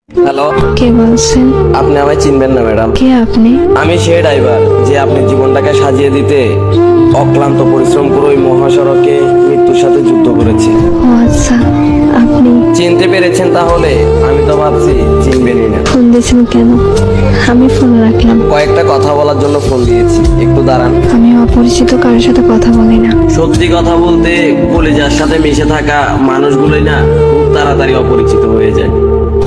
Hello, কে বলছেন? আপনি আমায় চিনবেন না ম্যাডাম। কে আপনি? আমি সেই ড্রাইভার যে আপনি জীবনটাকে সাজিয়ে দিতে অক্লান্ত পরিশ্রম করে ওই মহাসড়কে মৃত্যুর সাথে যুদ্ধ করেছি। ও আচ্ছা, আপনি চিনতে পেরেছেন তাহলে? আমি তো ভাবছি চিনবেনই না। ফোন দিয়েছেন কেন? আমি ফোন রাখলাম। কয়েকটা কথা বলার জন্য ফোন দিয়েছি, একটু দাঁড়ান। আমি অপরিচিত কারোর সাথে কথা বলি না। সত্যি কথা বলতে কলিজার সাথে মিশে থাকা মানুষগুলোই না খুব তাড়াতাড়ি অপরিচিত হয়ে যায়।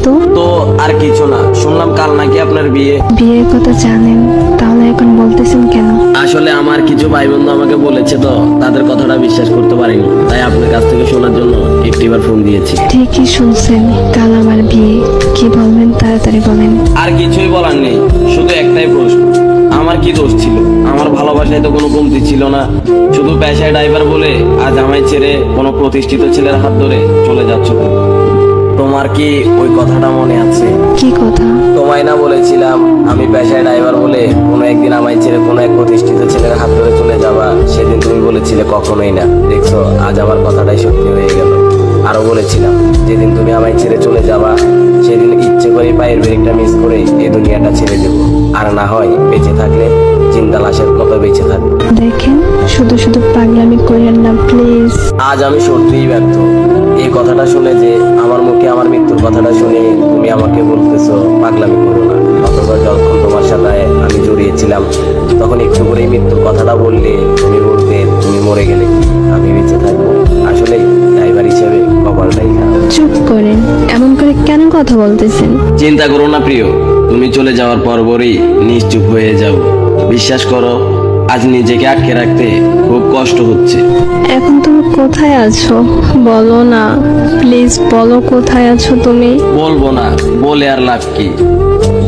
তো তো আর কিছু না, শুনলাম কাল নাকি আপনার বিয়ে। বিয়ের কথা জানেন, তাহলে এখন বলতেছেন কেন? আসলে আমার কিছু ভাই বন্ধু আমাকে বলেছে তো, তাদের কথাটা বিশ্বাস করতে পারিনি, তাই আপনার কাছ থেকে শোনার জন্য একটিবার ফোন দিয়েছি। ঠিকই শুনছেন, কাল আমার বিয়ে। কি বলবেন তাড়াতাড়ি বলেন। আর কিছুই বলার নেই, শুধু একটাই প্রশ্ন, আমার কি দোষ ছিল? আমার ভালোবাসায় তো কোনো কমতি ছিল না, শুধু পেশায় ড্রাইভার বলে আজ আমায় ছেড়ে কোনো প্রতিষ্ঠিত ছেলের হাত ধরে চলে যাচ্ছ তুমি। তোমার কি ওই কথাটা মনে আছে? কি কথা? তোমায় না বলেছিলাম আমি পেশায় ড্রাইভার বলে কোনো একদিন আমায় ছেড়ে কোনো এক প্রতিষ্ঠিত ছেলের হাত ধরে চলে যাবা, সেদিন তুমি বলেছিলে কখনোই না। দেখছো, আজ আমার কথাটাই সত্যি হয়ে গেল। আরো বলেছিলাম যেদিন তুমি আমায় ছেড়ে চলে যাবা সেদিন ইচ্ছে করে পায়ের ব্রেকটা মিস করে এই দুনিয়াটা ছেড়ে দেবো, আর না হয় বেঁচে থাকলে জিন্দা লাশের মতো বেঁচে থাকবো। দেখেন, শুধু শুধু পাগলামি করেন না প্লিজ। আজ আমি সত্যিই ব্যর্থ। এই কথাটা শুনে যে আমার মুখে আমার মৃত্যুর কথাটা শুনে তুমি আমাকে বলতেছো পাগলামি করো না, অথচ যখন তোমার সাথে আমি জড়িয়েছিলাম তখন একটু করে মৃত্যুর কথাটা বললে তুমি বলতে তুমি মরে গেলে কি আমি বেঁচে থাকবো? আসলে ড্রাইভার হিসেবে কপালটাই খারাপ। চুপ করেন, এমন করে কেন কথা বলতেছেন? চিন্তা করো না প্রিয়, তুমি চলে যাওয়ার পরপরই নিশ্চুপ হয়ে যাও। বিশ্বাস করো, আজ নিজেকে আটকে রাখতে খুব কষ্ট হচ্ছে। এখন তুমি কোথায় আছো? বলো না প্লিজ, বলো কোথায় আছো তুমি? বলবো না, বলে আর লাভ কি?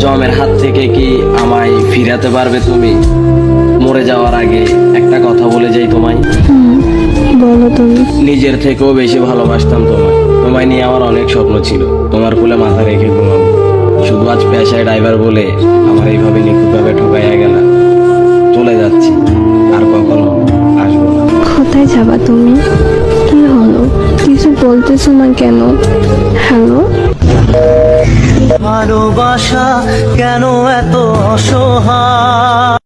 জমের হাত থেকে কি আমায় ফিরাতে পারবে তুমি? মরে যাওয়ার আগে একটা কথা বলে যাই তোমায়, বলো তুমি। নিজের থেকেও বেশি ভালোবাসতাম তোমায়। তোমায় নিয়ে আমার অনেক স্বপ্ন ছিল, তোমার কোলে মাথা রেখে ঘুমাবো। শুধু আজ পেশায় ড্রাইভার বলে আমার এইভাবে নিখুঁতভাবে ঠকাইয়া গেল। চলে যাচ্ছি, আর কখনো আসবো না। কোথায় যাবা তুমি? কি হলো, কিছু বলতেছো না কেন? হ্যালো, ভালোবাসা কেন এত অসহায়?